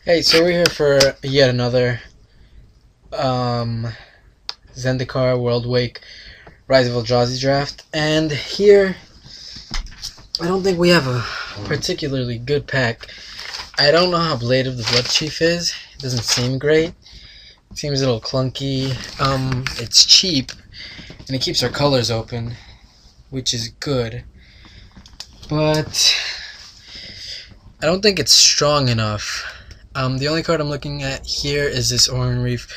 Hey, so we're here for yet another um, Zendikar-Worldwake-Rise of Eldrazi draft, and here I don't think we have a particularly good pack. I don't know how Blade of the Blood Chief is. It doesn't seem great. It seems a little clunky. It's cheap, and it keeps our colors open, which is good. But I don't think it's strong enough. The only card I'm looking at here is this Oran Reef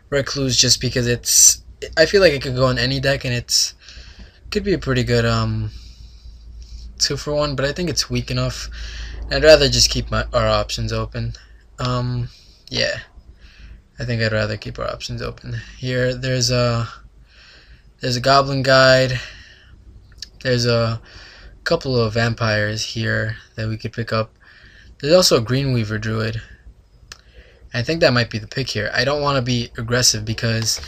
Recluse, just because I feel like it could go on any deck, and could be a pretty good 2-for-1, but I think it's weak enough. I'd rather just keep our options open. Yeah, I think I'd rather keep our options open. Here, there's a Goblin Guide. There's a couple of vampires here that we could pick up. There's also a Greenweaver Druid. I think that might be the pick here. I don't want to be aggressive because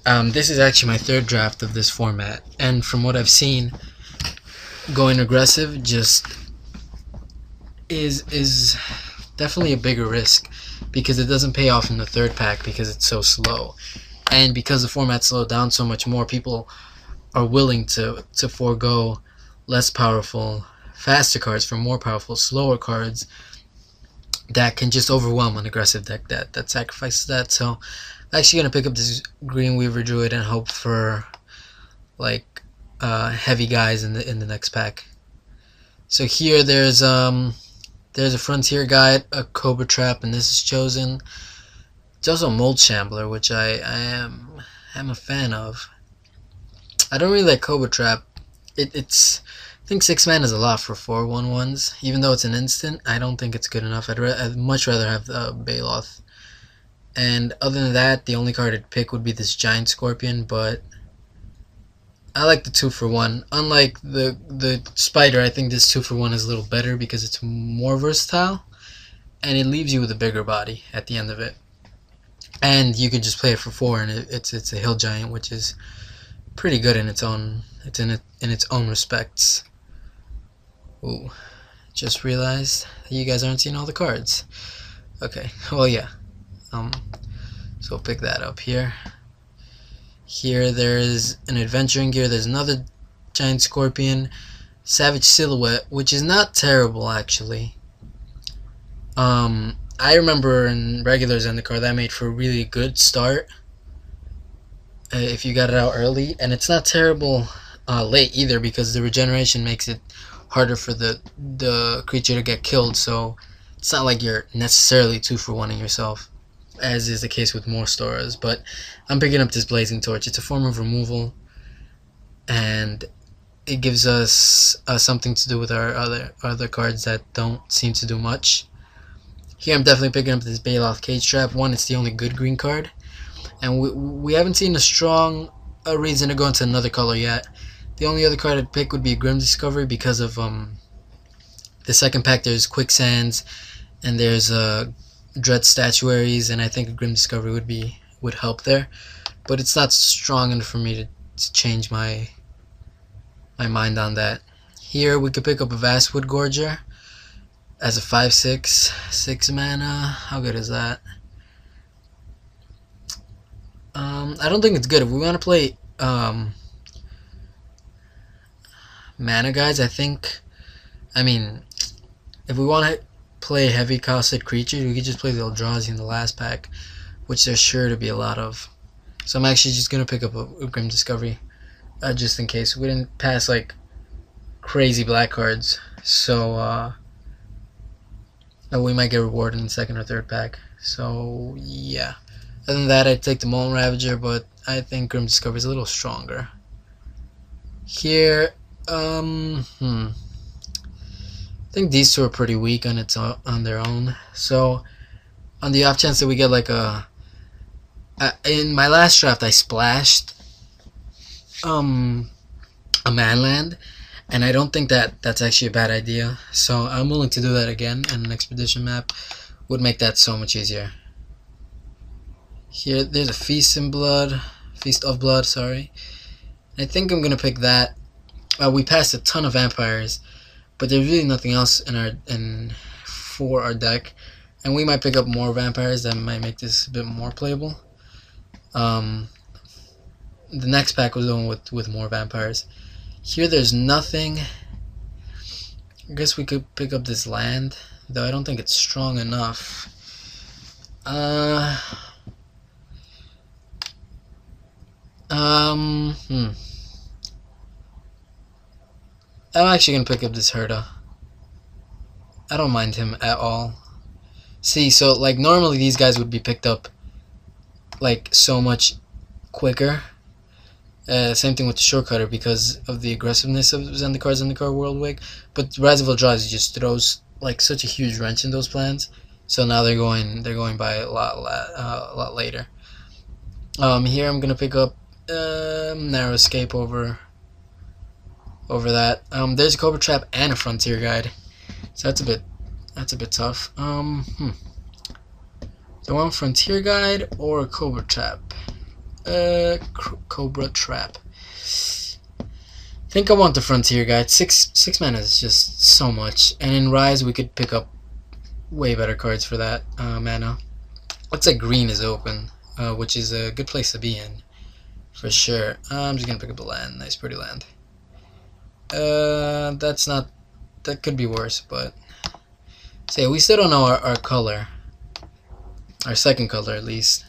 this is actually my third draft of this format, and from what I've seen, going aggressive just is definitely a bigger risk, because it doesn't pay off in the third pack because it's so slow, and because the format slowed down so much more, people are willing to forego less powerful, faster cards for more powerful, slower cards that can just overwhelm an aggressive deck that sacrifices that. So I'm actually gonna pick up this Greenweaver Druid and hope for like heavy guys in the next pack. So here there's a Frontier Guide, a Cobra Trap, and this is chosen. It's also a Mold Shambler, which I am a fan of. I don't really like Cobra Trap. I think 6 mana is a lot for 4/1/1s. Even though it's an instant, I don't think it's good enough. I'd much rather have the Baloth. And other than that, the only card I'd pick would be this Giant Scorpion, but I like the 2-for-1. Unlike the Spider, I think this 2-for-1 is a little better because it's more versatile, and it leaves you with a bigger body at the end of it. And you can just play it for 4, and it's a Hill Giant, which is pretty good in its own respects. Ooh, just realized that you guys aren't seeing all the cards. Okay, well, yeah. So we'll pick that up here. Here there's an Adventuring Gear. There's another Giant Scorpion, Savage Silhouette, which is not terrible actually. I remember in regular Zendikar that made for a really good start if you got it out early, and it's not terrible late either, because the regeneration makes it harder for the creature to get killed, so it's not like you're necessarily 2-for-1ing yourself, as is the case with more Storas. But I'm picking up this Blazing Torch. It's a form of removal, and it gives us something to do with our other cards that don't seem to do much. Here I'm definitely picking up this Baloth Cage Trap. One, it's the only good green card, and we haven't seen a strong reason to go into another color yet. The only other card I'd pick would be Grim Discovery, because of the second pack. There's Quicksands and there's Dread Statuaries, and I think a Grim Discovery would help there, but it's not strong enough for me to change my mind on that. Here we could pick up a Vastwood Gorger as a 5/6, 6 mana. How good is that? I don't think it's good. If we want to play mana guys, if we want to play heavy costed creatures, we could just play the Eldrazi in the last pack, which there's sure to be a lot of. So I'm actually just going to pick up a Grim Discovery, just in case. We didn't pass like crazy black cards, so we might get rewarded in the second or third pack. So yeah. Other than that, I'd take the Molten Ravager, but I think Grim Discovery is a little stronger. Here, I think these two are pretty weak on their own. So, on the off chance that we get like in my last draft, I splashed a Manland, and I don't think that's actually a bad idea. So I'm willing to do that again, and an Expedition map would make that so much easier. Here, there's a Feast of Blood, sorry. I think I'm gonna pick that. We passed a ton of vampires, but there's really nothing else for our deck, And we might pick up more vampires that might make this a bit more playable. The next pack was going with more vampires. Here there's nothing. I guess we could pick up this land, though I don't think it's strong enough. I'm actually gonna pick up this Herda. I don't mind him at all. See, so like normally these guys would be picked up like so much quicker. Same thing with the Shortcutter because of the aggressiveness of Zendikar-Worldwake. But Rise of Eldrazi just throws like such a huge wrench in those plans. So now they're going by a lot later. Here I'm gonna pick up Narrow Escape over that. There's a Cobra Trap and a Frontier Guide, so that's a bit tough. Do I want Frontier Guide or a Cobra Trap? Cobra Trap. I think I want the Frontier Guide. Six mana is just so much, and in Rise we could pick up way better cards for that mana. Looks like green is open, which is a good place to be in, for sure. I'm just gonna pick up a land. Nice, pretty land. That's not. That could be worse, but say we still don't know our color. Our second color, at least.